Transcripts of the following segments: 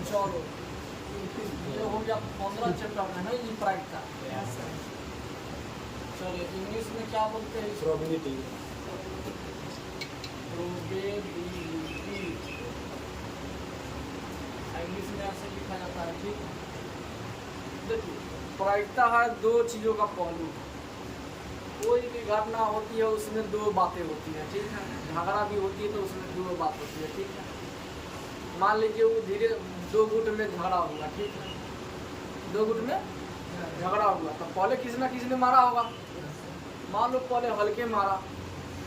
चलो ये हो गया 15 चैप्टर में है ये प्राइड का। चलिए इंग्लिश में क्या बोलते हैं? प्रोबेबिलिटी। इंग्लिश में ऐसे लिखा जाता है, ठीक है। देखिए प्रायिकता है दो चीज़ों का पहलू। कोई भी घटना होती है उसमें दो बातें होती हैं, ठीक है। झगड़ा भी होती है तो उसमें दो बात होती है, ठीक है। मान लीजिए वो धीरे दो गुट में झगड़ा हुआ, ठीक है। दो गुट में झगड़ा हुआ तो पहले किसी ना किसी ने मारा होगा। मान लो पहले हल्के मारा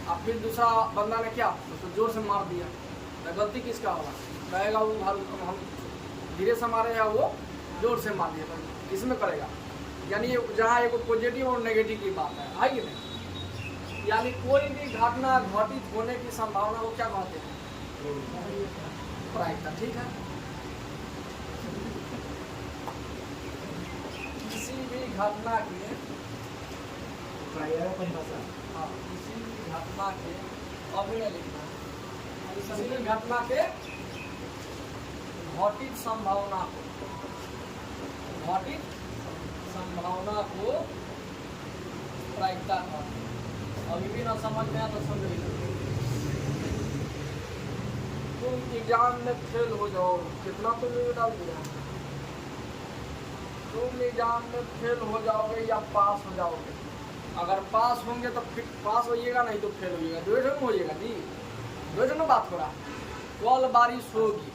और फिर दूसरा बंदा ने क्या उसको जोर से मार दिया, तो गलती किसका होगा? कहेगा वो हम धीरे से मारे हैं, वो जोर से मार दिया, तो किस में करेगा? यानी जहाँ एक पॉजिटिव और नेगेटिव की बात है कि नहीं। यानी कोई भी घटना घटित होने की संभावना को क्या कहते हैं? प्रायिकता, ठीक है। किसी भी घटना के परिभाषा। हाँ, किसी भी घटना के अभिनय लिखना है। किसी भी घटना के घटित संभावना को प्रायिकता कहते हैं। अभी भी ना समझ में आया तो समझ लीजिए। तुम एग्जाम में फेल हो जाओ, कितना तुमने डाल दिया? तुम एग्जाम में फेल हो जाओगे या पास हो जाओगे? अगर पास होंगे तो फिर पास होइएगा, नहीं तो फेल होइएगा। दो होइएगा जी, दो बात हो रहा। कल बारिश होगी,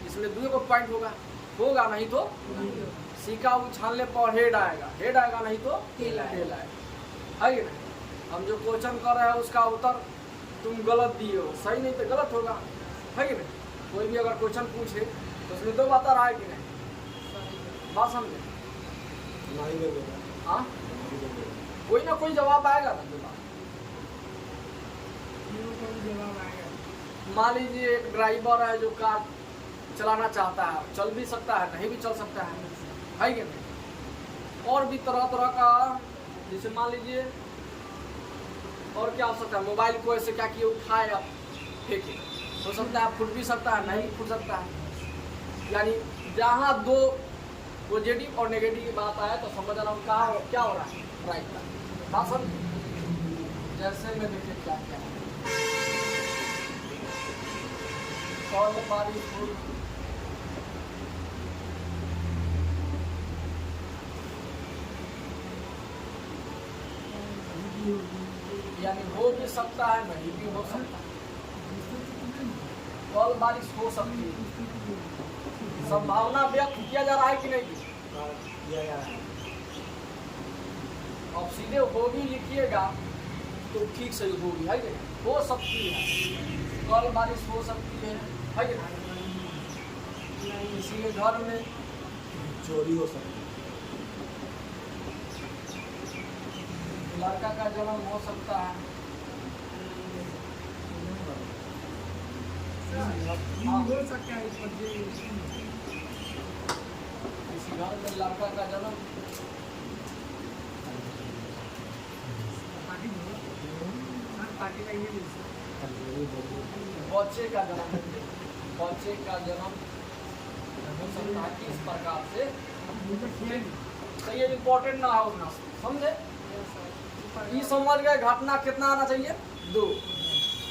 इसमें दो को पॉइंट होगा नहीं तो सिक्का उछालने पर हेड आएगा नहीं तो टेल आएगा, है कि नहीं। हम जो क्वेश्चन कर रहे हैं उसका उत्तर तुम गलत दिए हो, सही नहीं तो गलत होगा, है कि नहीं। कोई भी अगर क्वेश्चन पूछे तो उसमें दो बात रहा है कि नहीं, बात समझे? हाँ, कोई ना कोई जवाब आएगा ना। जवाब मान लीजिए एक ड्राइवर है जो कार चलाना चाहता है, चल भी सकता है नहीं भी चल सकता है कि नहीं। और भी तरह तरह का, जैसे मान लीजिए और क्या हो सकता है, मोबाइल को ऐसे क्या किए उठाए आप फेंके, हो सकता है फूट भी सकता है नहीं फूट सकता है। यानी जहाँ दो पॉजिटिव और नेगेटिव की बात आए तो समझ रहा हूँ क्या हो रहा है, प्रायिकता। बात समझ जैसे में देखिए क्या क्या कल बारिश हुई, यानी हो भी सकता है नहीं भी हो सकता है। कल बारिश हो सकती है, संभावना व्यक्त किया जा रहा है कि नहीं? अब सीधे होगी लिखिएगा तो ठीक से होगी, है कि नहीं। हो सकती है, कल बारिश हो सकती है कि नहीं। किसी के घर में चोरी हो सकती है, लड़का का जन्म हो सकता है, हो सकता है। किसी घर में लड़का का जन्म, बच्चे का जन्म हो सकता है किस प्रकार से, तो ये इम्पोर्टेंट ना हो ना, समझे। ये समझ गए घटना कितना आना चाहिए? दो।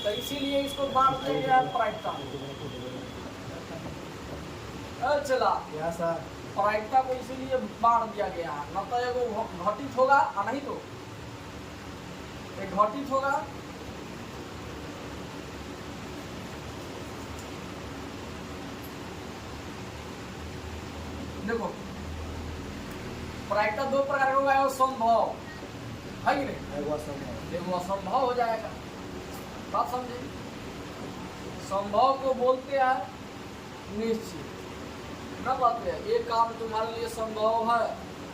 तो इसीलिए इसको बांट दिया गया है प्रायिकता। चला प्रायिकता को इसीलिए बांट दिया गया है, न तो एगो घटित होगा और नहीं तो एक घटित होगा। देखो प्रायिकता दो प्रकार का होगा, संभव है कि नहीं, वो असंभव हो जाएगा। बात समझे। संभव को बोलते हैं निश्चित, ना बात है। एक काम तुम्हारे लिए संभव है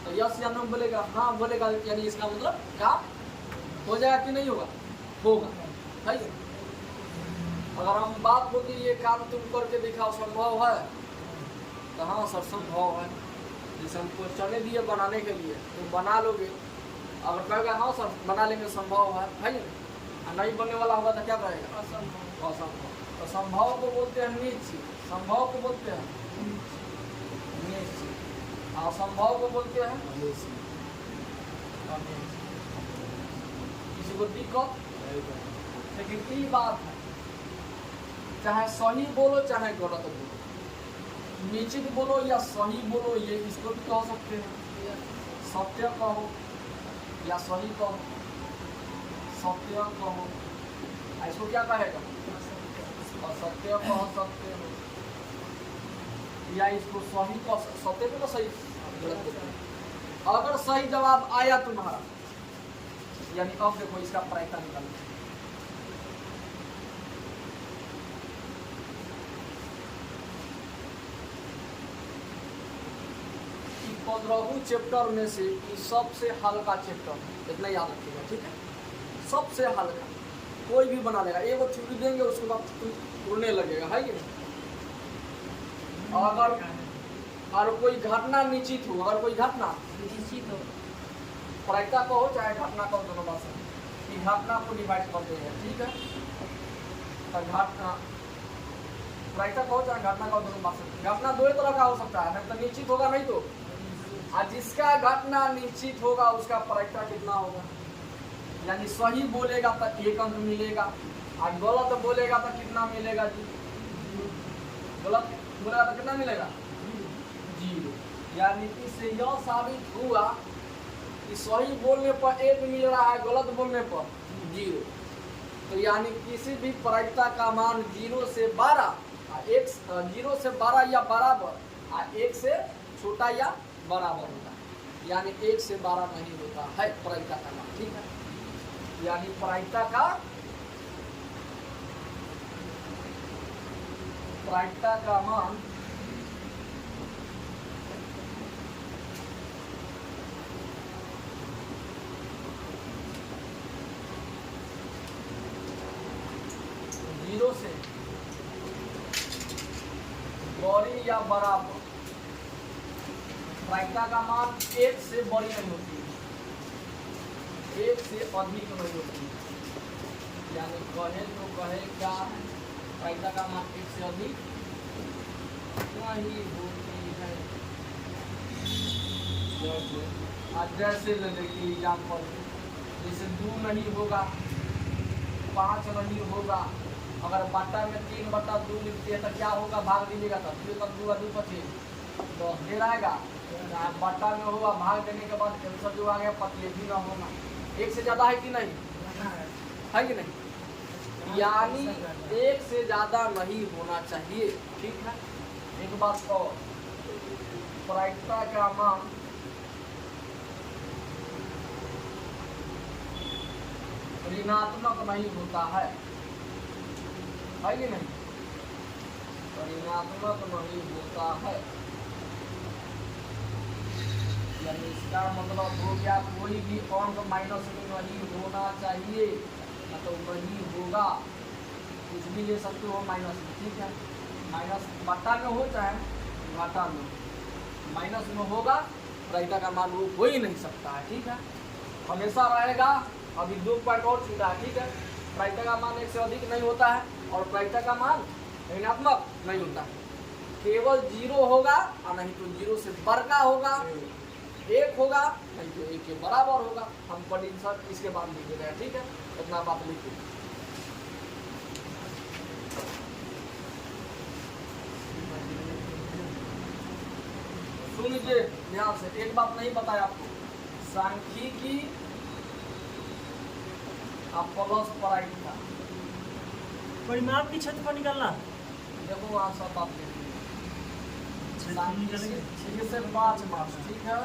तो यस या नो बोलेगा, हाँ बोलेगा, यानी इसका मतलब काम हो जाएगा कि नहीं होगा, होगा, है कि। अगर हम बात बोलते ये काम तुम करके दिखाओ संभव है तो हाँ सर संभव है। जैसे हमको चने दिए बनाने के लिए, तुम बना लोगे, अगर कहेगा हाँ सर बना लेंगे संभव है कि नहीं, और नहीं बनने वाला होगा तो क्या करेगा? असंभव। तो संभव को बोलते हैं निश्चित, संभव को बोलते हैं निश्चित, और असंभव को बोलते हैं अनिश्चित। किसी को दिक्कत? लेकिन ये बात है, चाहे सही बोलो चाहे गलत बोलो, निश्चित बोलो या सही बोलो, ये इसको भी कह सकते हैं। सत्य कहो या सही कहो, सत्य कहो, इसको क्या कहेगा? असत्य कह सकते हो, या इसको सही कह, सत्य को सही गलत। अगर सही जवाब आया तुम्हारा, यानी अब देखो इसका प्रायिकता निकालना। 15वीं चैप्टर में से ये सबसे हल्का चैप्टर है, इतना याद रखिएगा, ठीक है? सबसे हल्का, कोई भी बना लेगा। एक बार छुट्टी देंगे उसके बाद तुम उड़ने लगेगा, है कि नहीं? अगर कोई घटना निश्चित हो, अगर कोई घटना निश्चित हो, प्रायिकता कहो चाहे घटना कहो, दोनों बात है कि घटना को डिवाइड कर देंगे, ठीक है? तो घटना प्रायिकता कहो चाहे घटना कहो, दोनों बात है। घटना दो ही तरह का हो सकता है, नहीं तो निश्चित होगा, नहीं तो और जिसका घटना निश्चित होगा उसका प्रायिकता कितना होगा? यानी सही बोलेगा तो 1 अंक मिलेगा, और गलत बोलेगा तो कितना मिलेगा जी? गलत बोलेगा तो कितना मिलेगा? 0। यानी इससे यह साबित हुआ कि सही बोलने पर 1 मिल रहा है, गलत बोलने पर 0। तो यानी किसी भी प्रायिकता का मान 0 से 12, 0 से 12 या बराबर, और 1 से छोटा या बराबर होता है। यानी 1 से 12 नहीं होता है प्रायिकता का मान, ठीक है? यानी प्रायिकता का मान जीरो से बड़ी या बराबर, प्रायिकता का मान 1 से बड़ी नहीं होती है, 1 से अधिक नहीं होती है। यानी कहे तो कहे क्या है, प्रायिकता का मान 1 से अधिक नहीं होती है। जैसे ले लीजिए एग्जाम्पल, जैसे 2 नहीं होगा, 5 नहीं होगा। अगर बट्टा में 3/2 लिखते हैं तो क्या होगा? भाग दीजिएगा तो 2 2 25 तो देर आएगा। बट्टा में होगा, भाग देने के बाद आंसर जो आ गया 25 भी ना होगा। 1 से ज़्यादा है कि नहीं? है कि नहीं? यानी 1 से ज़्यादा नहीं होना चाहिए, ठीक है? एक बात और, प्रायिकता का मान ऋणात्मक नहीं होता है कि नहीं? ऋणात्मक नहीं होता है, यानी इसका मतलब हो गया कोई भी अंक माइनस में नहीं होना चाहिए, मतलब नहीं होगा। कुछ भी ले सकते हो माइनस में, ठीक है? माइनस बट्टा में हो चाहे घाटा में, माइनस में होगा, प्रायिकता का मान वो हो ही नहीं सकता है, ठीक है? हमेशा रहेगा। अभी 2 पॉइंट और छूटा है, ठीक है? प्रायिकता का मान 1 से अधिक नहीं होता है, और प्रायिकता का मान ऋणात्मक नहीं होता है। केवल 0 होगा, और नहीं तो 0 से बड़ा होगा, 1 होगा, नहीं तो 1 के बराबर होगा। हम कंडीशन इसके बाद लिख रहे हैं, ठीक है? इतना बात लिखिए। सुन लीजिए ध्यान से, एक बात नहीं बताया आपको, सांख्यिकी प्लस प्रायिकता, परिमाप की क्षेत्रफल निकालना। देखो वहाँ सब बात लिखिए। सांख्यिकी से 5 मार्क्स, ठीक है?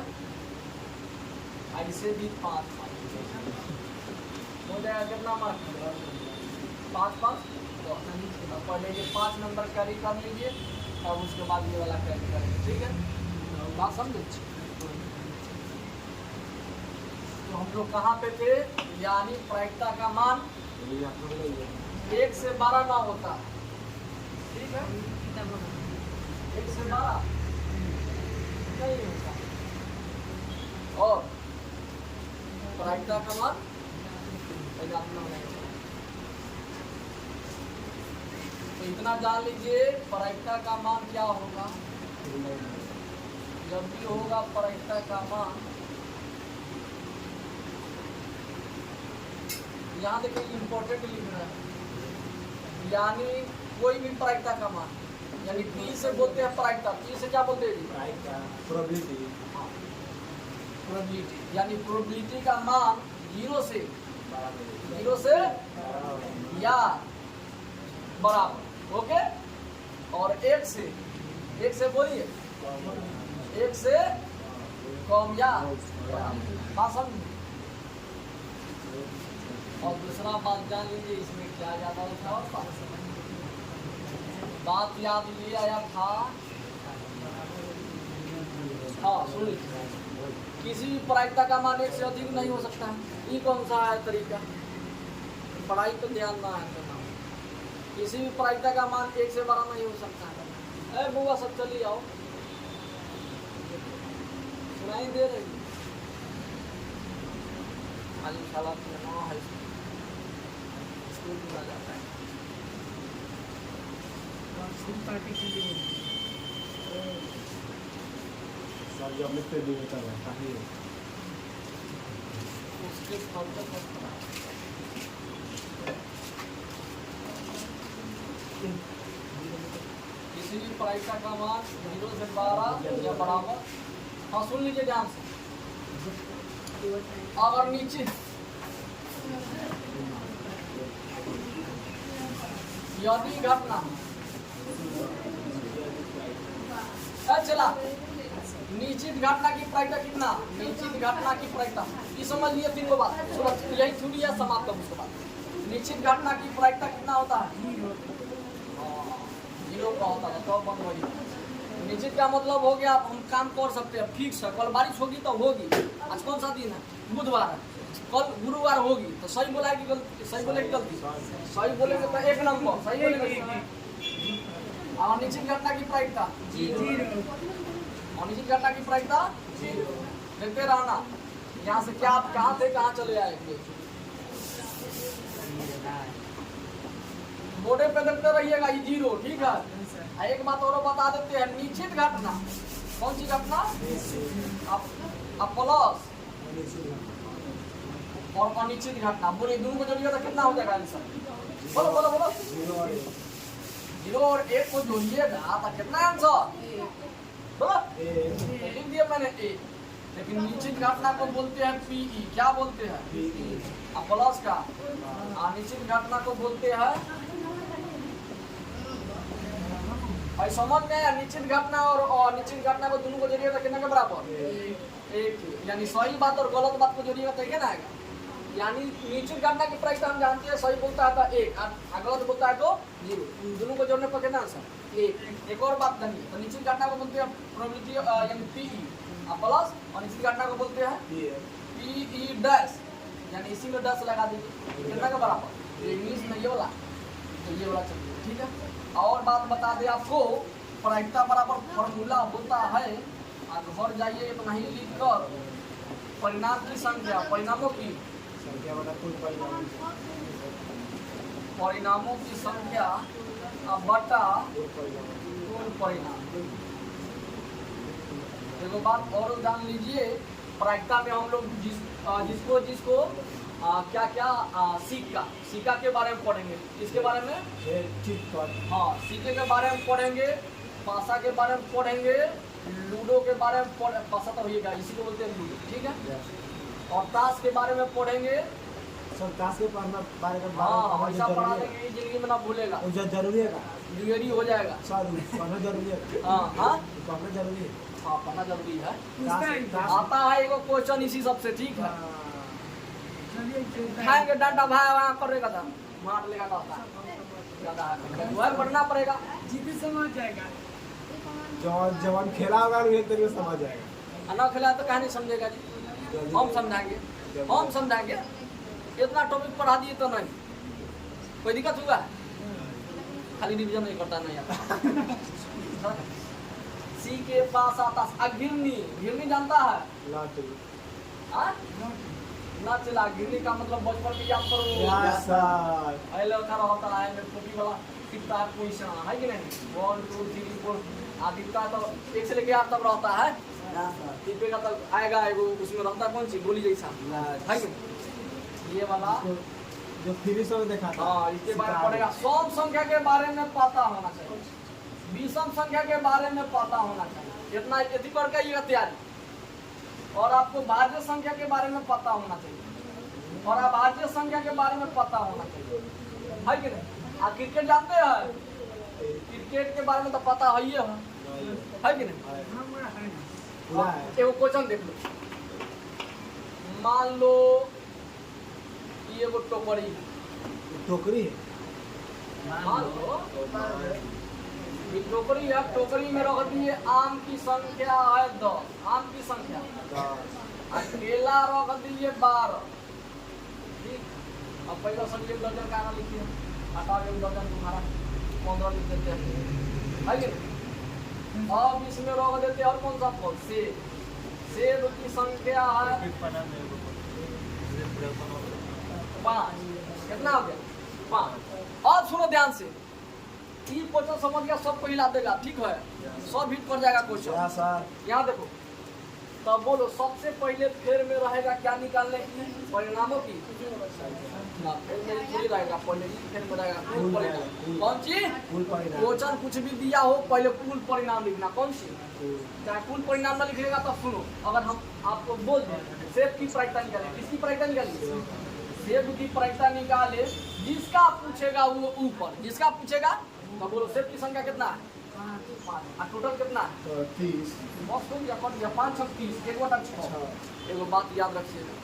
ऐसे भी 5 मार्क्स हो जाएगा। कितना मार्क्स? 5 5। तो पहले ये 5 नंबर कैरी कर लीजिए, और उसके बाद ये वाला कैरी करेंगे, ठीक है? बात समझे? तो हम लोग कहाँ पे थे? यानी प्रायिकता का मान 1 से 12 ना होता, ठीक है? 1 से 12 नहीं होता, और प्रायिकता का मान इतना जान लीजिए प्रायिकता का मान क्या होगा। जब भी होगा प्रायिकता का मान, यहाँ देखिए इम्पोर्टेंट लिख रहा है, यानी कोई भी प्रायिकता का मान, यानी पी से बोलते हैं प्रायिकता, पी से क्या बोलते हैं? प्रोबेबिलिटी। प्रोबेबिलिटी, यानी प्रोबेबिलिटी का मान 0 से या बराबर, ओके। और 1 से बोलिए 1 से कम या बराबर। और दूसरा बात जान लीजिए, इसमें क्या ज्यादा होता है और बात याद ये आया था। हाँ सुन लीजिए, किसी भी प्रायिकता का मान 1 से अधिक नहीं हो सकता है। ये कौन सा है तरीका? पढ़ाई पे ध्यान ना है करना। किसी भी प्रायिकता का मान 1 से बड़ा नहीं हो सकता है। अरे बुआ सब चलिए आओ, सुनाई दे रही खाली शाला है, स्कूल में जाता है। पार्टी के लिए सर जब मैं पे देता रहता है उसके फल किसी भी प्रायिकता का मान 0 से 12 या बराबर। हाँ सुन लीजिए ध्यान से। अगर नीचे यदि घटना चला निश्चित घटना की प्रायिकता कितना, निश्चित घटना की प्रायिकता ये समझ लिए। 3 को बात यही थोड़ी है, समाप्त उसके बाद। निश्चित घटना की प्रायिकता कितना होता है? 0 का होता है। तो बंद होगी। निश्चित का मतलब हो गया हम काम कर सकते हैं, फिक्स है। कल बारिश होगी तो होगी। आज कौन सा दिन है? बुधवार है। कल गुरुवार होगी तो सही बोला है कि गलती? सही बोले कि गलती? सही बोलेंगे तो 1 नंबर सही बोलेंगे। और निश्चित घटना की प्रायिकता और निश्चित घटना की प्रायिकता 0। देखते रहना यहाँ से क्या आप कहाँ से कहाँ चले आएंगे। बोर्डे पे देखते रहिएगा ये 0, ठीक है। एक बात और बता देते हैं, निश्चित घटना कौन सी घटना? अब प्लस और अनिश्चित घटना, बोले दोनों को जोड़िएगा तो कितना हो जाएगा आंसर? बोलो बोलो बोलो। 0 और 1 को जोड़िएगा तो कितना आंसर? बोलो। लिख दिया मैंने 1। लेकिन निश्चित घटना को बोलते हैं पीई। क्या बोलते हैं? अब प्लस का अनिश्चित घटना को बोलते हैं, भाई समझ में? निश्चित घटना और अनिश्चित घटना को दोनों को जोड़िएगा तो कितना के बराबर? 1। यानी सही बात और गलत बात को जोड़िएगा तो क्या आएगा? यानी निश्चित घटना की प्रायिकता हम जानते हैं, सही बोलता है तो 1 और गलत बोलता है तो 0। दोनों को जोड़ने पर कितना आंसर? 1। एक और बात जानिए, तो निश्चित घटना को बोलते हैं प्रोबेबिलिटी यानी पीई, और प्लस अनिश्चित घटना को बोलते हैं पीई डैश, यानी इसी में डैश लगा दीजिए। कितना के बराबर? इंग्लिश में ये वाला, तो ये वाला चलिए, ठीक है। और बात बता दें आपको, प्रायिकता बराबर फॉर्मूला होता है, आप घर जाइए इतना ही लिख कर परिणाम की संख्या, परिणामों की संख्या वाला कुल परिणाम, परिणामों की संख्या बटा कुल परिणाम। देखो बात और जान लीजिए, प्रायिकता में हम लोग जिसको क्या क्या सिक्का के बारे में पढ़ेंगे। इसके बारे में हाँ, सिक्के के बारे में पढ़ेंगे, पासा के बारे में पढ़ेंगे, लूडो के बारे में पासा तो होगा, इसी को बोलते हैं लूडो, ठीक है। और ताश के बारे में पढ़ेंगे। सर ताश के बारे में हाँ, ऐसा पढ़ा देंगे जिंदगी में ना भूलेगा। जरूरी है, जरूरी हो जाएगा सर पढ़ना जरूरी है। हाँ हाँ पढ़ना जरूरी है। हाँ, पढ़ना जरूरी है। आता है एगो क्वेश्चन इसी सबसे, ठीक है। खाएंगे डंडा भाई वहाँ करेगा था, मार लेगा था, वह पढ़ना पड़ेगा, जीते समझ जाएगा। जवान खेला होगा एक तरीके समझ जाएगा। ना खेला तो कहा नहीं समझेगा जी। हम समझाएंगे, हम समझाएंगे। इतना टॉपिक पढ़ा दिए तो नहीं कोई दिक्कत होगा? खाली रिवीजन नहीं करता नहीं आता। सी के पास आता घिरनी, घिरनी जानता है? लाठी। हाँ? ना चला गिरने का मतलब बचपन में याद करो यस सर। पहले उठा होता है में टोपी वाला कितना पोजीशन है कि नहीं 1 2 3 4 आदि का तो 1 से लेके 8 तक रहता है। टिपे का तक आएगा एगो उसमें रहता कौन सी गोली जैसा है कि नहीं? ये वाला जो फिनिश में देखा था। हाँ इसके बारे में पढ़ेगा। सम संख्या के बारे में पता होना चाहिए, विषम संख्या के बारे में पता होना चाहिए, इतना यदि करके ये तैयारी। और आपको भाज्य संख्या के बारे में पता होना चाहिए और अभाज्य संख्या के बारे में पता होना चाहिए, है कि नहीं? आप क्रिकेट जानते हैं? क्रिकेट के बारे में तो पता है कि नहीं? एगो क्वेश्चन देख लो, मान लो ये एगो टोकरी, टोकरी मान लो ये टोकरी है, टोकरी में रख दिए आम की संख्या है 10, आम की संख्या, केला रख दिए 12, ठीक। अब पहला सब एक दर्जन का आना लिखिए, हटा एक दर्जन तुम्हारा 15 लिख देते हैं, है कि नहीं? अब इसमें रख देते हैं और कौन सा फल, सेब, सेब की संख्या है 5, कितना हो गया 5। अब सुनो ध्यान से, ये क्वेश्चन समझ गया, सबको हिला देगा, ठीक है? सब हिट कर जाएगा क्वेश्चन। सर। यहाँ देखो, तब बोलो सबसे पहले फेर में रहेगा क्या निकालने की, परिणामों की ना, फेर में थोड़ी रहेगा, पहले ही फेर में रहेगा कुल परिणाम। कौन सी क्वेश्चन कुछ भी दिया हो पहले कुल परिणाम लिखना, कौन सी? चाहे कुल परिणाम ना लिखिएगा तब सुनो, अगर हम आपको बोल दें सेब की प्रायिकता निकाले, किसकी प्रायिकता निकालिए? सेब की प्रायिकता निकाले, जिसका पूछेगा वो ऊपर, जिसका पूछेगा तो बोलो सेब की संख्या कितना है 5, टोटल कितना है 30। बस हो गया, कट गया 5 6 30, एक बटा 6। एगो बात याद रखिएगा,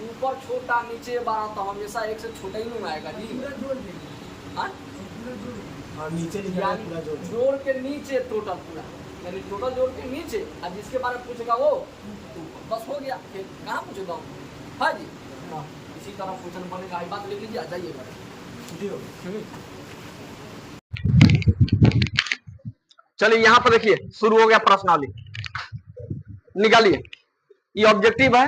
ऊपर छोटा नीचे बड़ा तो हमेशा एक से छोटा ही नहीं आएगा जी। हाँ? नीचे लिखा है पूरा जोड़। जोड़ के नीचे टोटल पूरा, यानी टोटल जोड़ के नीचे, और जिसके बारे में पूछेगा वो ऊपर, बस हो गया। फिर कहाँ पूछेगा हाँ जी, इसी तरह क्वेश्चन बनेगा। ये बात लिख लीजिए, आ जाइए। चलिए यहाँ पर देखिए शुरू हो गया प्रश्नावली, निकालिए। ये ऑब्जेक्टिव है,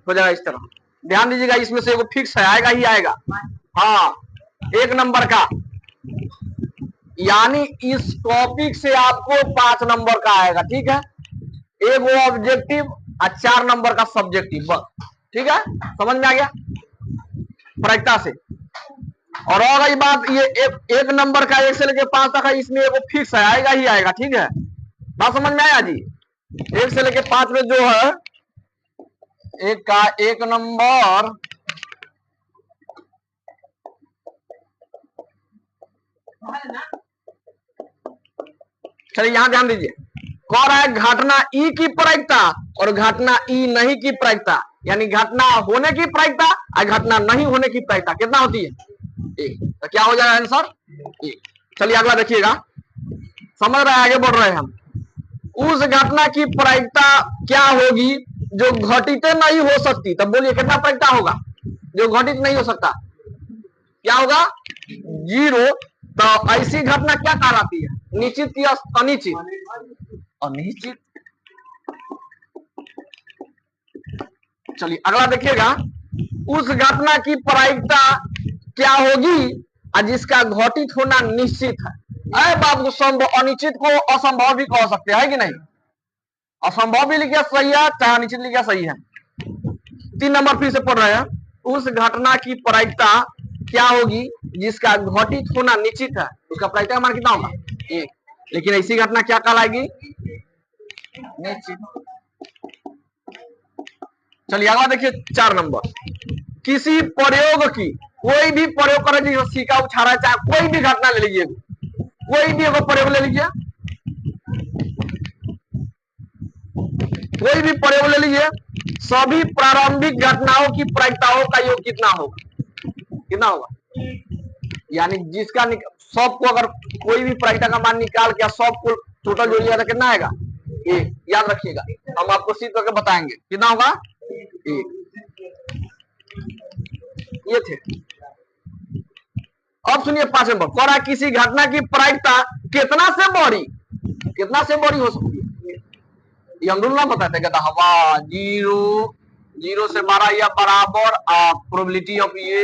हो जाएगा इस तरह। ध्यान दीजिएगा, इसमें से एगो फिक्स है, आएगा ही आएगा। हाँ 1 नंबर का, यानी इस टॉपिक से आपको 5 नंबर का आएगा, ठीक है? एगो ऑब्जेक्टिव और 4 नंबर का सब्जेक्टिव, बस, ठीक है? समझ में आ गया प्रायिकता से। और रही बात, ये एक नंबर का 1 से लेके 5 तक है, इसमें एगो फिक्स है, आएगा ही आएगा, ठीक है? बात समझ में आया जी? 1 से लेके 5 में जो है एक का 1 नंबर, चलिए यहां ध्यान दीजिए, कह रहा है घटना ई की प्रायिकता और घटना ई नहीं की प्रायिकता, यानी घटना होने की प्रायिकता और घटना नहीं होने की प्रायिकता कितना होती है? 1। तो क्या हो जाएगा आंसर 1। चलिए अगला देखिएगा, समझ रहे हैं, आगे बढ़ रहे हैं हम। उस घटना की प्रायिकता क्या होगी जो घटित नहीं हो सकती? तब बोलिए कितना प्रायिकता होगा जो घटित नहीं हो सकता? क्या होगा 0। तो ऐसी घटना क्या कहलाती है, निश्चित या अनिश्चित? अनिश्चित। चलिए अगला देखिएगा, उस घटना की प्रायिकता क्या होगी और जिसका घटित होना निश्चित है। अरे बाबू, संभव अनिश्चित को असंभव भी कह सकते हैं कि नहीं? असंभव भी लिखिए सही है, चाहे अनिश्चित लिखिए सही है। 3 नंबर फिर से पढ़ रहे हैं, उस घटना की प्रायिकता क्या होगी जिसका घटित होना निश्चित है, उसका प्रायिकता मान कितना होगा 1। लेकिन ऐसी घटना क्या कहलाएगी? निश्चित। चलिए अगला देखिए 4 नंबर, किसी प्रयोग की, कोई भी प्रयोग करे, जैसे सिक्का उछाला, चाहे कोई भी घटना ले लीजिए, कोई भी एगो प्रयोग ले लीजिए, कोई भी प्रयोग ले लीजिए, सभी प्रारंभिक घटनाओं की प्रायिकताओं का योग कितना होगा? कितना होगा? यानी जिसका सबको अगर कोई भी प्रायिकता का मान निकाल के सबको टोटल जोड़िएगा तो कितना आएगा 1। याद रखिएगा, हम आपको सीध करके बताएंगे कितना होगा 1। ये थे। अब सुनिए 5 नंबर, कह रहा है किसी घटना की प्रायिकता कितना से बड़ी हो सकती है? ये हम रूल ना बताते, कहता हवा 0 से 12 या बराबर प्रोबेबिलिटी ऑफ ये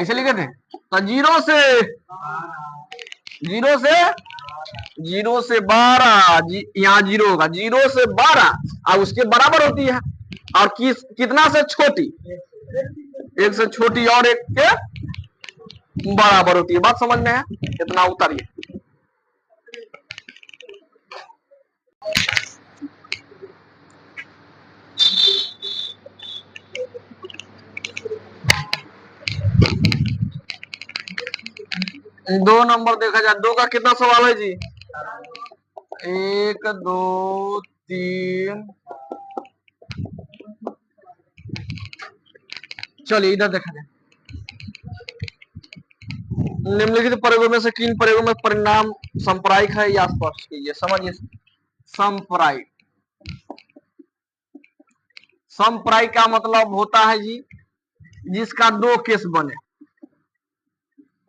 ऐसे लिखे थे। तो 0 से 12 यहाँ 0 होगा, 0 से 12 और उसके बराबर होती है, और कितना से छोटी, 1 से छोटी और 1 के बराबर होती है। बात समझ में है? इतना उतारिए। दो नंबर देखा जाए, 2 का कितना सवाल है जी? 1 2 3, चलिए इधर देखा जाए। निम्नलिखित प्रयोगों में से किन प्रयोगों में परिणाम सांप्रायिक है या स्पष्ट कीजिए। समझिए, सांप्रायिक, सांप्रायिक का मतलब होता है जी जिसका 2 केस बने,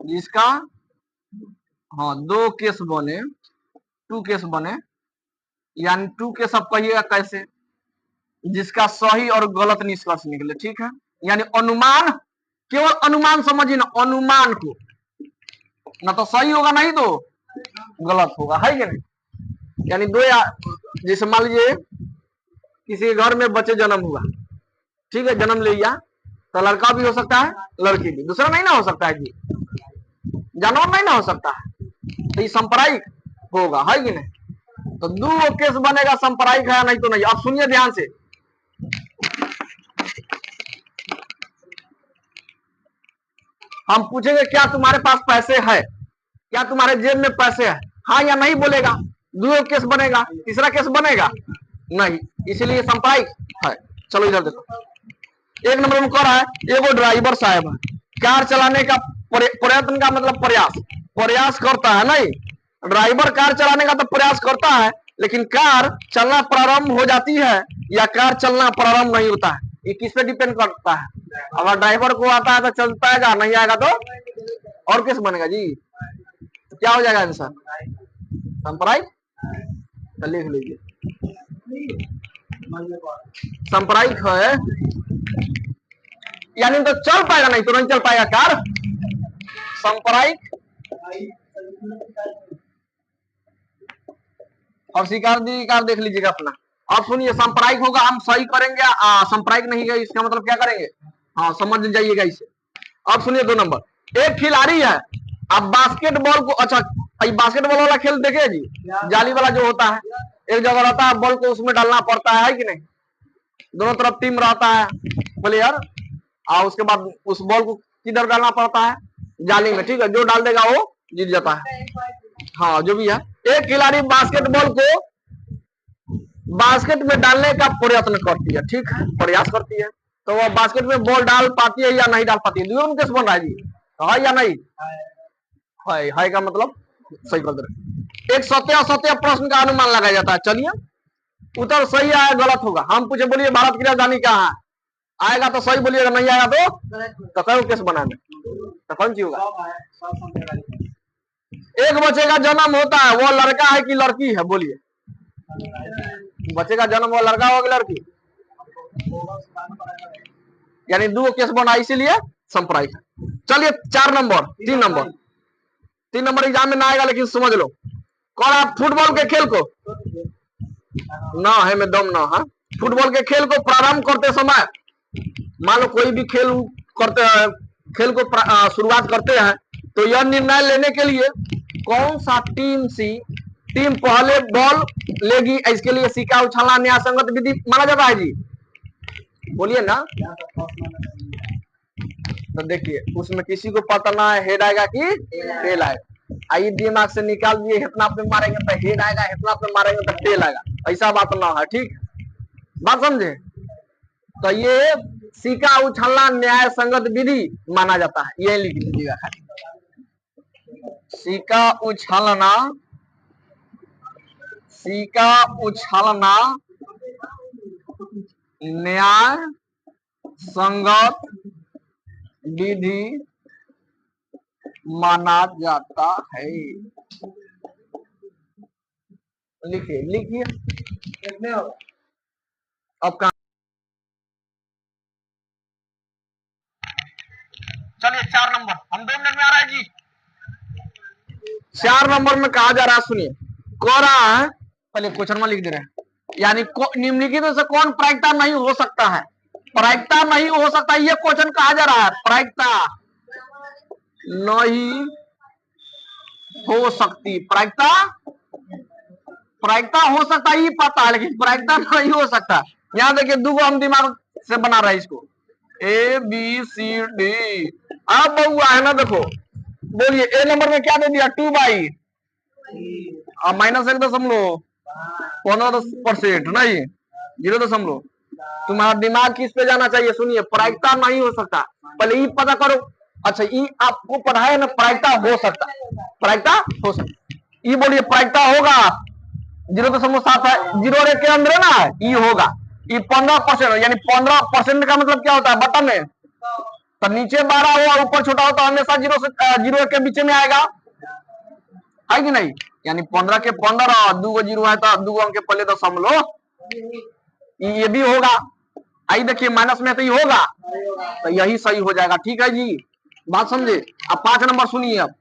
जिसका 2 केस बने, 2 केस बने, यानी 2 केस आप कहिएगा कैसे, जिसका सही और गलत निष्कर्ष निकले। ठीक है, यानी अनुमान, केवल अनुमान समझिए ना, अनुमान को ना तो सही होगा नहीं तो गलत होगा, है कि नहीं। यानी जैसे मान लीजिए किसी के घर में बच्चे जन्म हुआ, ठीक है, जन्म ले लिया, तो लड़का भी हो सकता है, लड़की भी, दूसरा नहीं ना हो सकता है जी, जानवर नहीं ना हो सकता है, तो ये सांप्रायिक होगा, है कि नहीं। तो 2 केस बनेगा, सांप्रायिक है नहीं तो नहीं। अब सुनिए ध्यान से, हम पूछेंगे क्या तुम्हारे पास पैसे है, क्या तुम्हारे जेब में पैसे है, हाँ या नहीं बोलेगा, 2 केस बनेगा, तीसरा केस बनेगा नहीं, इसलिए सांप्रायिक है। चलो इधर देखो, 1 नंबर में कह रहा है एगो ड्राइवर साहब है, कार चलाने का प्रयत्न का मतलब प्रयास करता है, नहीं, ड्राइवर कार चलाने का तो प्रयास करता है, लेकिन कार चलना प्रारंभ हो जाती है या कार चलना प्रारंभ नहीं होता है, ये किस पे डिपेंड करता है। अगर ड्राइवर को आता है तो चल पाएगा, नहीं आएगा तो और किस बनेगा जी, तो क्या हो जाएगा आंसर, सांप्रायिक। तो लिख लीजिए, सांप्रायिक है, यानी तो चल पाएगा नहीं तो नहीं चल पाएगा कार, सांप्रायिक। और शिकार देख लीजिएगा अपना। अब सुनिए, सांप्रायिक होगा हम सही करेंगे, सांप्रायिक नहीं है इसका मतलब क्या करेंगे, हाँ समझ जाइएगा इसे। अब सुनिए 2 नंबर, एक खिलाड़ी है, अब बास्केटबॉल को, अच्छा बास्केटबॉल वाला खेल देखे जी, जाली वाला जो होता है, एक जगह रहता है, बॉल को उसमें डालना पड़ता है कि नहीं, दोनों तरफ टीम रहता है प्लेयर, और उसके बाद उस बॉल को किधर डालना पड़ता है, जाली में, ठीक है, जो डाल देगा वो जीत जाता है, हाँ जो भी है। एक खिलाड़ी बास्केटबॉल को बास्केट में डालने का प्रयत्न करती है, ठीक है, प्रयास करती है, तो वह बास्केट में बॉल डाल पाती है या नहीं डाल पाती है, दोनों केस बन रहा है जी, है या नहीं है का मतलब सही कर दे। एक सत्य असत्य प्रश्न का अनुमान लगाया जाता है। चलिए, उत्तर सही आया गलत होगा, हम पूछे बोलिए भारत की राजधानी कहाँ है, आएगा तो सही बोलिएगा, नहीं आएगा तो कई केस बनाने, तो कौन सी होगा। एक बच्चे का जन्म होता है, वो लड़का है कि लड़की है, बोलिए, बच्चे का जन्म वो लड़का हो कि लड़की, यानी 2 केस बना, इसीलिए सांप्रायिक है। चलिए 3 नंबर एग्जाम में ना आएगा, लेकिन समझ लो, कौन आप फुटबॉल के खेल को ना है में दम ना है, फुटबॉल के खेल को प्रारंभ करते समय, मान लो कोई भी खेल करते हैं, खेल को शुरुआत करते हैं, तो यह निर्णय लेने के लिए कौन सा टीम पहले बॉल लेगी, इसके लिए सिक्का उछालना न्याय संगत विधि माना जाता है जी, बोलिए ना। तो देखिए उसमें किसी को पता ना है हेड आएगा कि टेल आएगा, आइए दिमाग से निकाल दिए, इतना पे मारेंगे तो हेड आएगा, इतना पे मारेंगे तो टेल आएगा, ऐसा बात ना है, ठीक, बात समझे। तो ये सिक्का उछालना न्याय संगत विधि माना जाता है, ये लिख लीजिएगा, सिक्का उछालना न्याय संगत विधि माना जाता है। लिखिए लिखिए। कितने होगा? अब कहा, चलिए 4 नंबर, हम 2 मिनट में आ रहा है जी। 4 नंबर में कहा जा रहा है, सुनिए, कह रहा है, पहले क्वेश्चन में लिख दे रहे हैं, यानी निम्नलिखित में से कौन प्रायिकता नहीं हो सकता है? प्रायिकता नहीं हो सकता, ये क्वेश्चन कहा जा रहा है। प्रायिकता नहीं हो सकती, प्रायिकता प्रायिकता हो सकता ही पता है, लेकिन प्रायिकता नहीं हो सकता। यहां देखिए, दूगो हम दिमाग से बना रहे हैं इसको, ए बी सी डी। अब बहुआ है ना, देखो बोलिए, ए नंबर में क्या दे दिया? 2/, -1.15% नहीं, 0. तुम्हारा दिमाग किस पे जाना चाहिए? सुनिए, प्रायिकता नहीं हो सकता, पहले ई पता करो। अच्छा, ई आपको पढ़ाया ना, प्रायिकता हो सकता, प्रायिकता हो सकता। ई बोलिए प्रायिकता होगा, 0.7 है, 0 के अंदर है ना, ई होगा। ई 15%, यानी 15% का मतलब क्या होता है? बटन में तो नीचे 12 हो और ऊपर छोटा हो तो हमेशा 0 के बीच में आएगा, है कि नहीं? यानी 15 के 15 और 2 0 है तो 2 अंक के पहले तो सम लो, ये भी होगा। आई देखिए, माइनस में तो ये होगा, तो यही सही हो जाएगा। ठीक है जी, बात समझे? अब 5 नंबर सुनिए। अब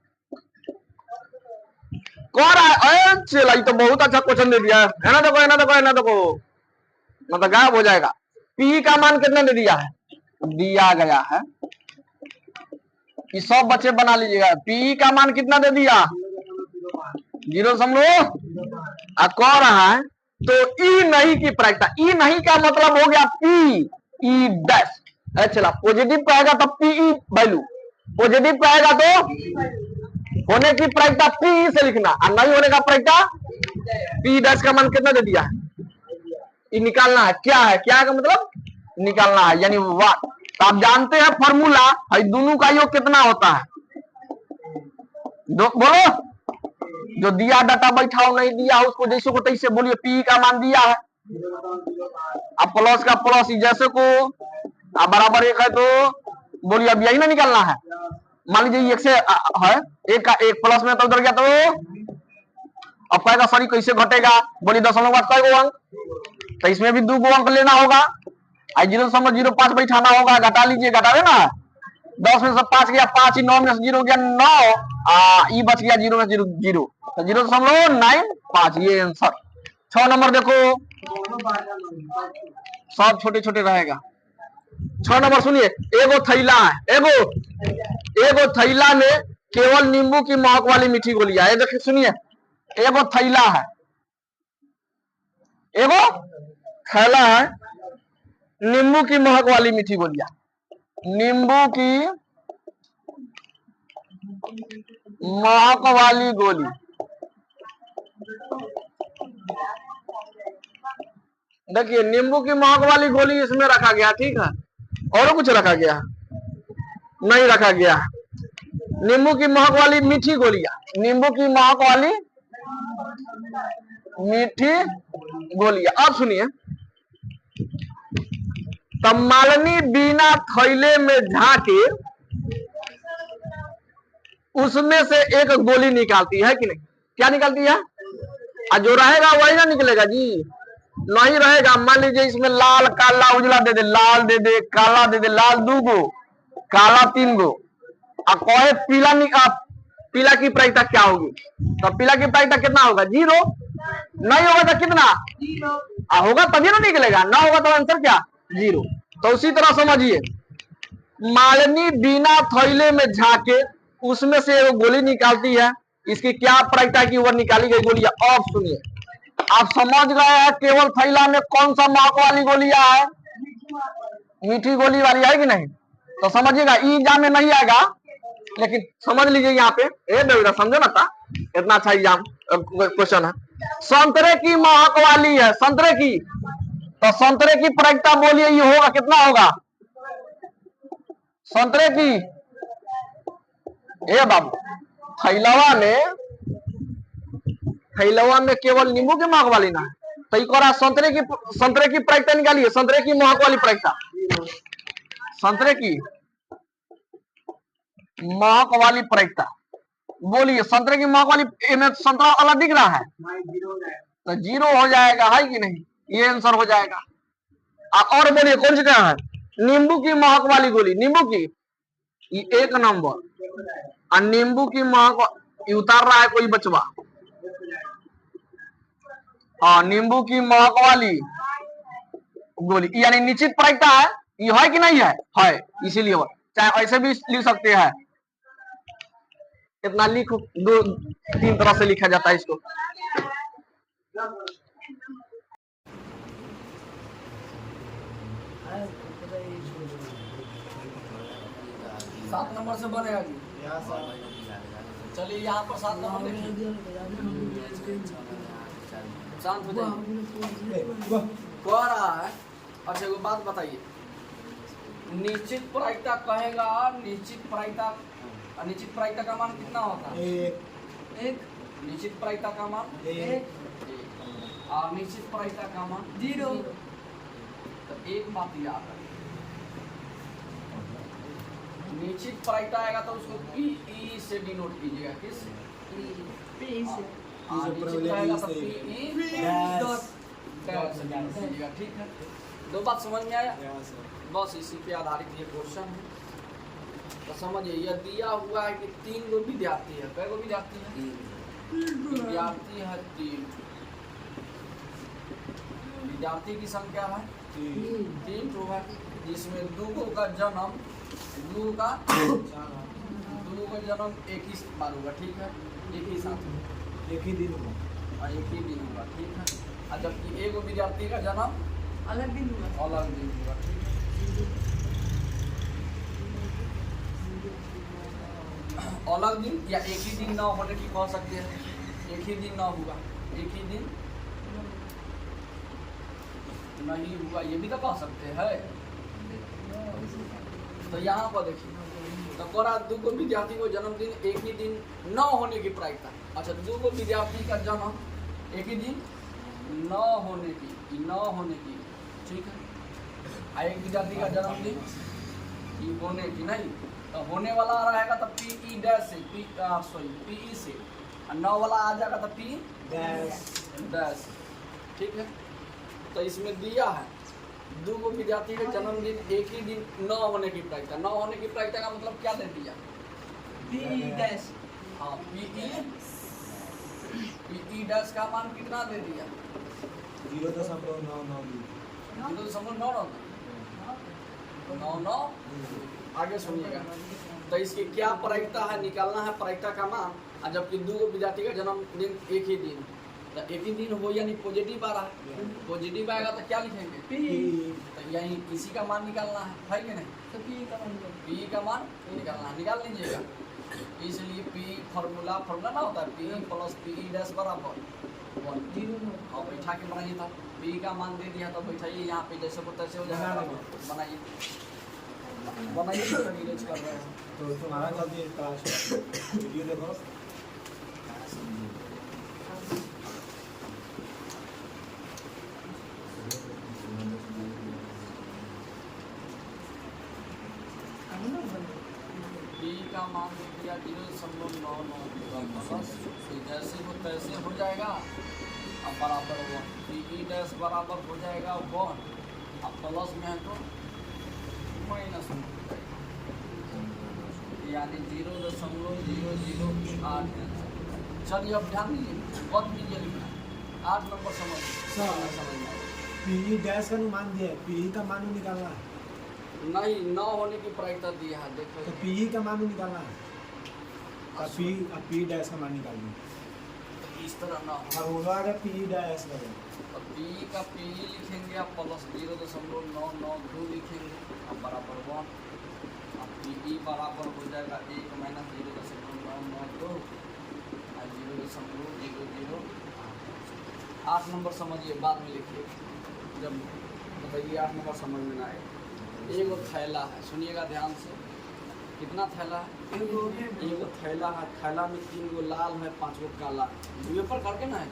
कह रहा है, चला, ये तो बहुत अच्छा क्वेश्चन दे दिया है ना, देखो, है ना, देखो, है ना, देखो, मतलब गायब हो जाएगा। पी का मान कितना दे दिया है? दिया गया है, ये सब बच्चे बना लीजिएगा। पी का मान कितना दे दिया? 0.05। कह रहा है तो ई नहीं की प्रायिकता, ई नहीं का मतलब हो गया पी ई डैश। चला, पॉजिटिव कहेगा तो पी ई वैल्यू, पॉजिटिव कहेगा तो होने की प्रायिकता पी से लिखना, और नहीं होने का प्रायिकता पी डैश का मान कितना दे दिया है? ये निकालना है। क्या है? क्या का मतलब निकालना है, यानी वाट। तो आप जानते हैं फॉर्मूला, दोनों का योग कितना होता है? बोलो, जो दिया डाटा बैठाओ, नहीं दिया उसको जैसे को तैसे बोलिए। पी का मान दिया है, अब प्लस का प्लस जैसे को, अब बराबर 1 है तो बोलिए अब यही ना निकालना है। मान लीजिए 1 से है, 1 का 1 प्लस में तो उधर गया, तो अब कहेगा सॉरी कैसे घटेगा? बोलिए 10 बाद कई अंक, तो इसमें भी 2 अंक लेना होगा, 0.05 बैठाना होगा। घटा लीजिए, घटा दे ना, 10 में से 5 गया 5, 9 में से 0 गया 9, ई बच गया 0 में 0 0, तो 0.95, ये आंसर। 6 नंबर देखो, सब छोटे छोटे रहेगा। 6 नंबर सुनिए, एगो थैला है, एगो थैला में केवल नींबू की महक वाली मीठी गोलियां है। देखिए सुनिए, एगो थैला है, एगो थैला है, नींबू की महक वाली मीठी गोलियां, नींबू की महक वाली गोली। देखिए, नींबू की महक वाली गोली इसमें रखा गया, ठीक है, और कुछ रखा गया नहीं रखा गया। नींबू की महक वाली मीठी गोलियां, नींबू की महक वाली मीठी गोलियां। अब सुनिए, तब मालिनी बिना थैले में झांके उसमें से एक गोली निकालती है कि नहीं? क्या निकालती है? और जो रहेगा वही ना निकलेगा जी, नहीं रहेगा। मान लीजिए इसमें लाल काला उजला दे दे, लाल दे दे, काला दे दे, लाल 2 गो, काला 3 गो, और कहे पीला की प्रायिकता क्या होगी? तो पीला की प्रायिकता कितना होगा? 0। नहीं होगा तो कितना होगा? तभी ना निकलेगा, ना होगा तो आंसर क्या? 0। तो उसी तरह समझिए, मालिनी बिना थैले में झांके उसमें से एक गोली निकालती है, इसकी क्या प्रायिकता की वो निकाली गई गोली है? अब सुनिए, आप समझ गए हैं केवल थैला में कौन सा महक वाली गोलियां है? मीठी गोली वाली है कि नहीं? तो समझिएगा, ई एग्जाम में नहीं आएगा, लेकिन समझ लीजिए यहाँ पे, बेटा समझो ना था, इतना अच्छा एग्जाम क्वेश्चन है। संतरे की महक वाली है, संतरे की, तो संतरे की प्रायिकता बोलिए ये होगा, कितना होगा संतरे की? बाबू, थैलवा में केवल नींबू की महक वाली ना है, तो ये संतरे की प्रायिकता निकालिए, संतरे की महक वाली प्रायिकता, संतरे की महक वाली प्रायिकता बोलिए। संतरे की महक वाली, संतरा वाला दिख रहा है, तो 0 हो जाएगा, है कि नहीं? ये आंसर हो जाएगा। और बोलिए कौन सी क्या है? नींबू की महक वाली गोली, नींबू की, ये 1 नंबर। और नींबू की महक ये उतार रहा है कोई बचवा। हाँ, नींबू की महक वाली गोली यानी निश्चित प्रायिकता है, ये है कि नहीं है? है, इसीलिए चाहे ऐसे भी लिख सकते हैं। इतना लिखो, 2-3 तरह से लिखा जाता है इसको। 7 नंबर से बनेगा जी। चलिए यहाँ पर 7 नंबर देखिए, शांत हो जाइए। कह रहा है, अच्छा एगो बात बताइए, निश्चित प्रायिकता कहेगा, निश्चित प्रायिकता का मान कितना होता है? 1 निश्चित प्रायिकता का मान 1 और निश्चित प्रायिकता का मान 0। तो एक बात याद रखिए, निश्चित प्रायिकता आएगा तो उसको पीई से डिनोट कीजिएगा। किस? पी से निश्चित आएगा तो पीई डैश से डिनोट कीजिएगा। ठीक है, 2 बात समझ में आया? बस इसी पे आधारित ये क्वेश्चन है। तो समझिए, यह दिया हुआ है कि 3 गो विद्यार्थी है। कै गो विद्यार्थी है? विद्यार्थी है 3। विद्यार्थी की संख्या है 3 तो है, जिसमें 2 का जन्म 2 का जन्म एक ही बार होगा। ठीक है, एक ही साथ, एक ही दिन होगा। और एक ही दिन होगा। ठीक है, और जबकि एगो विद्यार्थी का जन्म अलग दिन हुआ। अलग दिन होगा। ठीक है, अलग दिन या एक ही दिन ना होने की कह सकते हैं। एक ही दिन ना हुआ, एक ही दिन नहीं हुआ, ये भी तो कह सकते हैं। तो यहाँ पर देखिए, तो कोरा 2 को विद्यार्थी को जन्मदिन एक ही दिन न होने की प्रायिकता। अच्छा, 2 को विद्यार्थी का जन्म एक ही दिन न होने की, ठीक है। और एक विद्यार्थी का जन्मदिन ये होने की नहीं, तो होने वाला रहेगा तो पीई डैश से, पीई से, और 9 वाला आ जाएगा तो पी डैश। ठीक है, तो इसमें दिया है 2 को विद्यार्थी का जन्मदिन एक ही दिन न होने की प्रायिकता। न होने की प्रायिकता का मतलब क्या दे दिया? P dash. हाँ, पीई डैश का मान कितना दे दिया? 0.999। आगे सुनिएगा, तो इसकी क्या प्रायिकता है, निकालना है प्रायिकता का मान। और जबकि 2 विद्यार्थी का जन्मदिन एक ही दिन, तो एक ही दिन हो यानी पॉजिटिव आ रहा है। पॉजिटिव आएगा तो क्या लिखेंगे? पी। तो यही इसी का मान निकालना है कि नहीं? तो पी का मान पी का मान निकालना है, निकाल लीजिएगा। इसलिए पी फार्मूला ना होता है, पी प्लस पीई डैश बराबर 1। 0 और बैठा के बनाइए, था पी का मान दे दिया तो बैठाइए यहाँ पे, जैसे को तैसे हो जाएगा। बनाइए तो नीरज कर रहे हैं। तो तुम्हारा जल्दी क्लास वीडियो देखो। पी का मान दे दिया 0.99 जैसे को तैसे हो जाएगा। अब बराबर 1, पीई डैश बराबर हो जाएगा 1। अब प्लस में है तो माइनस में हो जाएगा, यानी 0.008। चलिए अब ध्यान दीजिए, बहुत लीजिए लिखना 8 नंबर समझ पीई डैश का मान दिया है, पीई का मान निकालना है। नहीं, न होने की प्रायिकता दिया है। देखो तो पीई का मान निकालना है, और पी डैश का मान निकालना है। इस तरह ना हो, और होगा अगर पी डैश का तो पी का पी लिखेंगे, आप प्लस 0.992 लिखेंगे, अब बराबर 1। अब पी बराबर हो जाएगा 1 माइनस 0.992 और 0.00। 8 नंबर समझिए, बाद में लिखिए जब बताइए 8 नंबर समझ में ना आए। एगो थैला है, सुनिएगा ध्यान से। कितना थैला है? एगो थैला है। थैला में 3 गो लाल है, 5 गो काला है। दुए पर करके ना है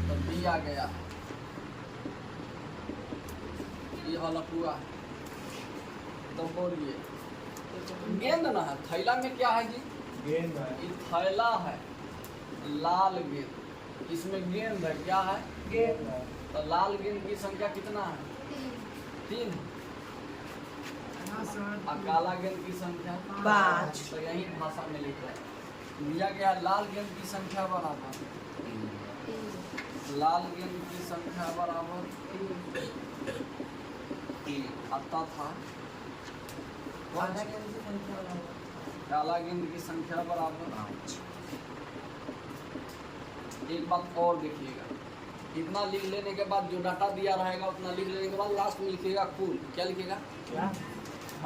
तो दिया गया है, ये वाला पूरा है। तो बोलिए, गेंद ना है, थैला में क्या है जी? गेंद है। ये थैला है, लाल गेंद, इसमें गेंद है, क्या है? गेंद तो लाल गेंद की संख्या कितना है? 3। और काला गेंद की संख्या 5। तो यही भाषा में लिख रहा है, दिया गया लाल गेंद की संख्या बराबर, लाल गेंद की संख्या बराबर 3 आता था, काला गेंद की संख्या बराबर काला गेंद की संख्या बराबर। एक बात और देखिएगा, इतना लिख लेने के बाद जो डाटा दिया रहेगा उतना लिख लेने के बाद लास्ट में लिखिएगा कुल। क्या लिखिएगा? क्या? हाँ,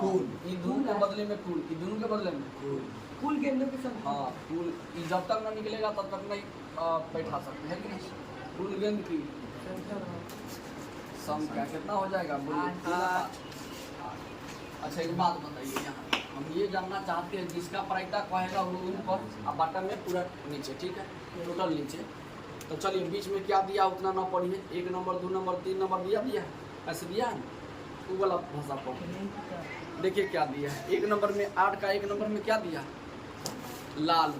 कुल। ये दोनों के बदले में कुल, ये दोनों के बदले में कुल गेंदों की संख्या। हाँ कुल, ये जब तक ना निकलेगा तब तक नहीं बैठा सकते हैं कि नहीं। कुल गेंद की संख्या बराबर संख्या कितना हो जाएगा? बोलिए। 8। अच्छा एक बात बताइए, यहाँ हम ये जानना चाहते हैं जिसका प्रायिकता कहेगा वो ऊपर और बटन में पूरा नीचे, ठीक है, टोटल नीचे। तो चलिए बीच में क्या दिया उतना ना पढ़िए, 1 नंबर 2 नंबर 3 नंबर दिया ऐसे दिया है, वो वाला भाषा पढ़िए। देखिए क्या दिया है, 1 नंबर में 8 का 1 नंबर में क्या दिया? लाल।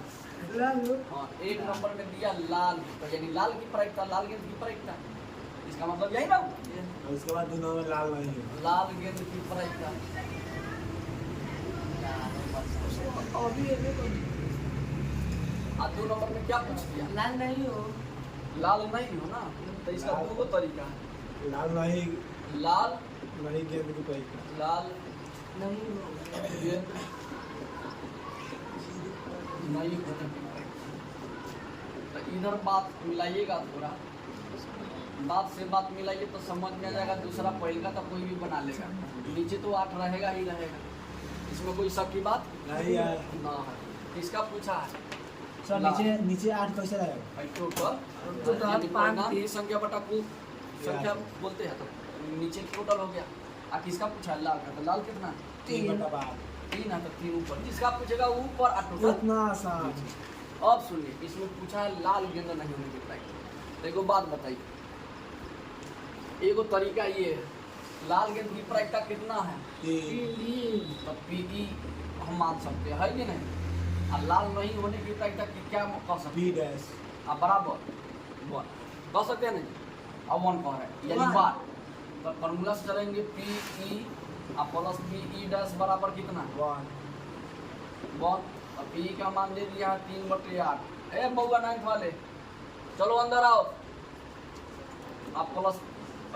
हाँ 1 नंबर में दिया लाल, तो यानी लाल की प्रायिकता, लाल गेंद की प्रायिकता, इसका मतलब यही ना। और उसके बाद 2 नंबर लाल वही है। लाल गेंद की प्रायिकता और भी है तो 2 नंबर में क्या पूछ दिया? लाल नहीं हो, लाल नहीं हो ना, तो इसका दो तरीका है, लाल नहीं लाल नहीं गेंद की परीक्षा। लाल नहीं हो गेंद नहीं होने की। तो इधर बात मिलाइएगा, थोड़ा बात से बात मिलाइए तो समझ में आ जाएगा। दूसरा पहले का तो कोई भी बना लेगा, नीचे तो 8 रहेगा ही रहेगा, इसमें कोई शक की बात नहीं है ना है। किसका पूछा है? सर, नीचे 8 कैसे रहेगा? टोटल तो यानी 5 परिणाम की संख्या बटा कुल संख्या बोलते हैं, तो नीचे टोटल हो गया। किसका पूछा है? लाल का, तो लाल कितना? 3 बटा 12। 3 है तो 3 ऊपर, जिसका पूछेगा ऊपर और टोटल। इतना आसान। अब सुनिए, इसमें पूछा है लाल गेंद नहीं होने की प्रायिकता। तो एगो बात बताइए, एगो तरीका ये है, लाल गेंद की प्रायिकता कितना है? 3। तो पीई हम मान सकते हैं, है कि नहीं? और लाल नहीं होने की प्रायिकता की क्या कह सकते बी हैं? डैश। बराबर 1 कह सकते हैं नहीं? अब 1 कह रहे हैं, यानी बार तो फॉर्मूला से चलेंगे, P E plus P E dash बराबर कितना? 1। 1। अब पी का मान दे दिया है 3/8। ए बउआ 9th वाले चलो अंदर आओ। अब प्लस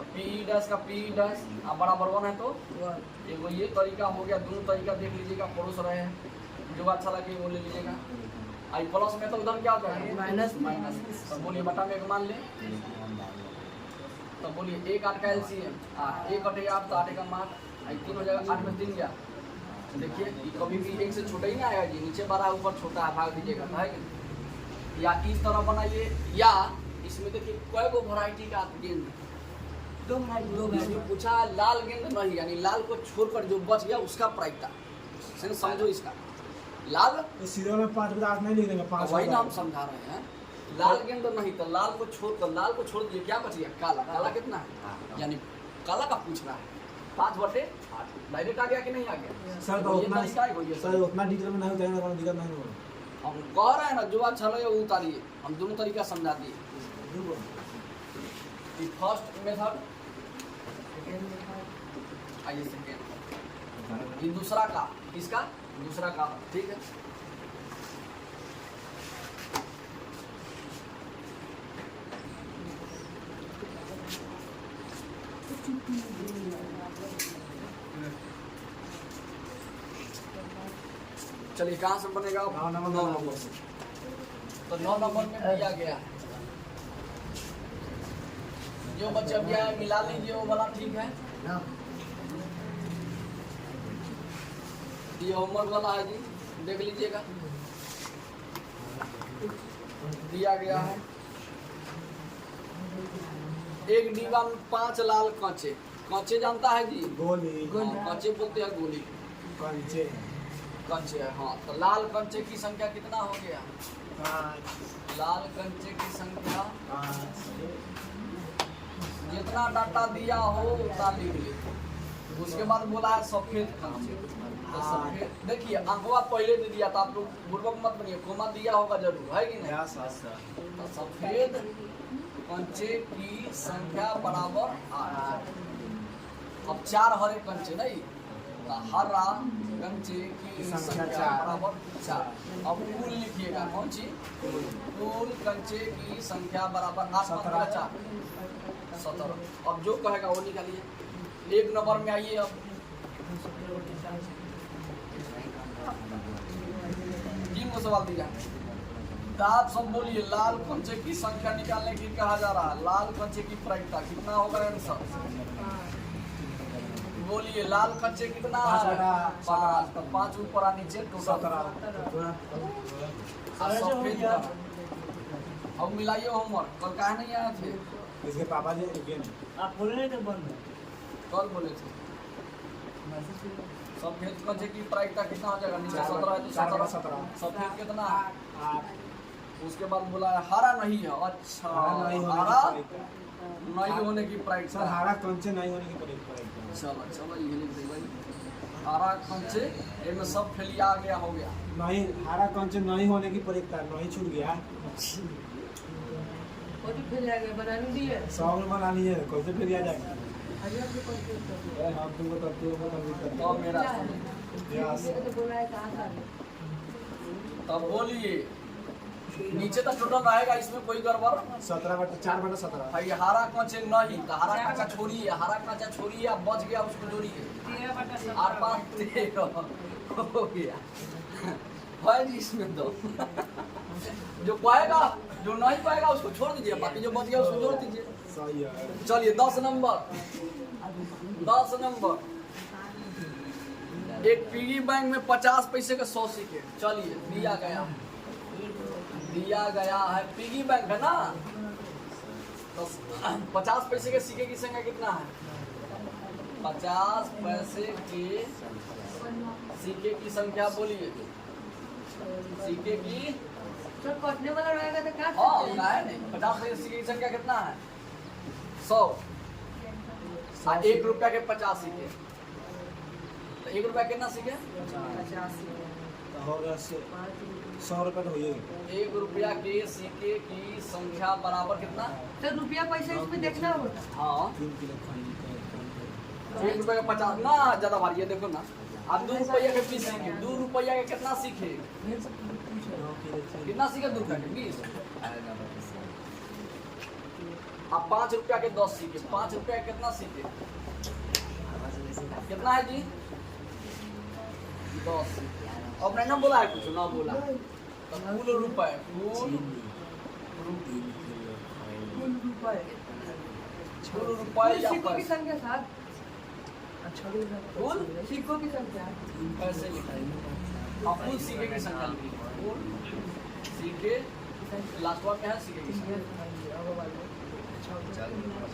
पी ई डैश का पी ई डैश बराबर 1 है, तो एगो ये तरीका हो गया। दोनों तरीका देख लीजिएगा, पड़ोस रहे हैं, जो अच्छा लगे वो ले लीजिएगा। आई प्लस में तो उधर क्या होता है? माइनस। तो बोलिए बटा में 1 मान ले, तो बोलिए 1 8 का एलसीएम 8, 1 कटेगा 8 तो 8 का मान 3 हो जाएगा, 8 में 3 गया। देखिए ये कभी भी 1 से छोटा ही नहीं आएगा जी, नीचे बड़ा ऊपर छोटा है, भाग दीजिएगा, तो है कि नहीं? या इस तरह बनाइए, या इसमें देखिए कई गो वैरायटी का गेंद। दो भाई इसमें पूछा है लाल गेंद नहीं, यानी लाल को छोड़कर जो बच गया उसका प्रायिकता। समझो इसका, लाल तो सीधे में 5 बटा 8 नहीं लिख देंगे, 5 वही नाम समझा रहे हैं। लाल गेंद नहीं तो लाल को छोड़ दिए, क्या बच गया? काला। काला कितना है? यानी काला का पूछ रहा है, 5/8 डायरेक्ट आ गया कि नहीं आ गया? सर तो ये उतना तरीका है, वही है। सर उतना डिटेल में नहीं उतारेंगे, कोई दिक्कत नहीं होगा। हम कह रहे हैं ना, जो अच्छा लगे वो उतारिए, हम दोनों तरीका समझा दिए। फर्स्ट मेथड, आइए सेकेंड, ये दूसरा का, इसका दूसरा का, ठीक है। चलिए कहाँ से बनेगा? 9 नंबर 9 नंबर से। तो 9 नंबर में दिया गया है, जो बच्चा दिया है मिला लीजिए, वो वाला ठीक है। ये होमवर्क वाला है जी, देख लीजिएगा, दिया गया है। एक डिब्बा में 5 लाल कांचे, कांचे जानता है जी? गोली। कांचे बोलते हैं गोली, कंचे। कंचे है। हाँ तो लाल कंचे की संख्या कितना हो गया? 5। लाल कंचे की संख्या 5। जितना डाटा दिया हो उतना लिख लीजिए। उसके बाद बोला है सफेद कंचे। तो सफेद देखिए अंकवा पहले दे दिया था, आप लोग बुर्बक मत बनिए, कोमा दिया होगा जरूर, है कि नहीं? तो सफेद कंचे की संख्या बराबर 8। अब 4 हरे कंचे नहीं, तो हरा कंचे की संख्या बराबर 4। अब कुल लिखिएगा, कौन सी? कुल कंचे की संख्या बराबर 8 × 4 17। अब जो कहेगा वो निकालिए। 1 नंबर में आइए। अब 3 को सवाल दिया। तो आप सब बोलिए, लाल कंचे की संख्या निकालने की कहा जा रहा है। लाल कंचे की प्रायिकता कितना होगा आंसर? बोलिए, लाल कंचे कितना है? 5। तो 5 ऊपर आ नीचे टोटल। अब मिलाइए होमवर्क। कल कहा नहीं आए थे? इसके पापा जी आप बोल रहे थे बंद कल बोले थे। सफेद कंचे की प्रायिकता कितना हो जाएगा? नीचे 17 है तो 17। सफेद कितना? 8। उसके बाद बोला है हरा नहीं है। अच्छा, हरा नहीं होने की प्रायिकता। सर हरा कंचे नहीं होने की प्रायिकता। चलो ये लिख दे भाई। हरा कंचे इनमें सब फेलिया आ गया, हो गया। नहीं, हरा कंचे नहीं होने की प्रायिकता नहीं छूट गया। फिर जाएगा बनाने दिए 100 में बना लीजिए, कैसे फिर आ जाएगा? हजार के कौन हम तुमको तब तो मेरा तो बोला है कहाँ था तब बोलिए, नीचे तक टोटल रहेगा, इसमें कोई गड़बड़? 4/17। भाई हरा कंचे नहीं, तो हरा कांचा छोड़िए, हरा कांचा छोड़िए, आप बच गया उसको जोड़िए। 8 5 13 हो गया भाई जी। इसमें तो जो पाएगा, जो नहीं पाएगा उसको छोड़ दीजिए, बाकी जो बच गया उसको जोड़ दीजिए। सही है। चलिए 10 नंबर। 10 नंबर, एक पिगी बैंक में 50 पैसे के 100 सिक्के। चलिए दिया गया है, पिगी बैंक है ना। तो 50 पैसे के सिक्के की संख्या कितना है? 50 पैसे के सिक्के की संख्या बोलिए। सिक्के की तो कटने वाला रहेगा तो क्या हाँ है नहीं। 50 पैसे सिक्के की संख्या कितना है? 100। 1 रुपया के 50 सिक्के। तो 1 रुपया कितना सिक्के? 100 रुपये तो हो जाएगा। 1 रुपया के सिक्के की संख्या बराबर कितना? तो रुपया पैसा इसमें देखना होता हाँ 3 किलो 1 रुपया का 50 ना ज्यादा भारी है। देखो ना, आप 2 रुपया के 20 सिक्के। 2 रुपया के कितना सीखे? कितना सीखे? 2 रुपया के 20। अब 5 रुपया के 10 सीखे। 5 रुपया के कितना सीखे? कितना है जी? 10 सीखे। अब नहीं ना बोला है, कुछ ना बोला। तो कुल रुपए, कुल रुपए या सिक्कों की पैसे? संख्या 7। कुल सिक्कों की संख्या पैसे लिखाइए। अब कुल सिक्के की संख्या लिखिए। कुल सिक्के लास्ट में है सिक्के की संख्या।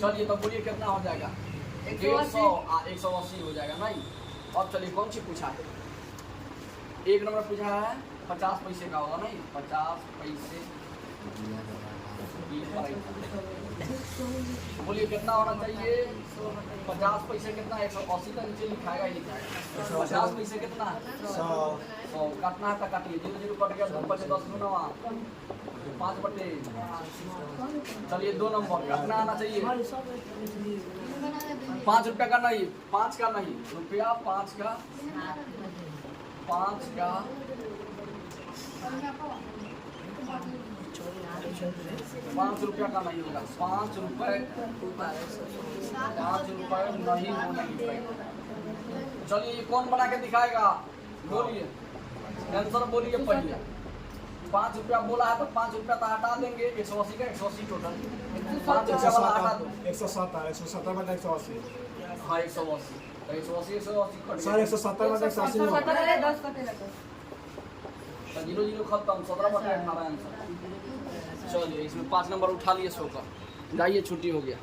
चलिए तो बोलिए कितना हो जाएगा? 180 हो जाएगा नहीं। अब चलिए कौन सी पूछा है? 1 नंबर पूछा है 50 पैसे का होगा नहीं। 50 पैसे बोलिए कितना होना चाहिए? 50 पैसे कितना? 180 का नीचे लिखाएगा ही लिखाएगा। 50 पैसे कितना है? 100। काटना है तो काटिए। 0 0 कट गया। 2 बचे 10 गुना 5 बटे। चलिए 2 नंबर कितना आना चाहिए? 5 रुपया का नहीं, 5 का नहीं, रुपया 5 का 5 का 5 रुपया का नहीं होगा। 5 रुपए नहीं होने की प्रायिकता। चलिए ये कौन बना के दिखाएगा? बोलिए आंसर बोलिए पहले। 5 रुपया बोला है तो 5 रुपया तो हटा देंगे। 180 का 180 टोटल। 5 रुपया वाला हटा दो। 170 180 हाँ 180 तो 180 कट सर 170 में 180 में 10 कटेगा तो 0 0 खत्म। 17 बटे 18 आंसर। चलिए इसमें 5 नंबर उठा लिए 100 का। जाइए छुट्टी हो गया।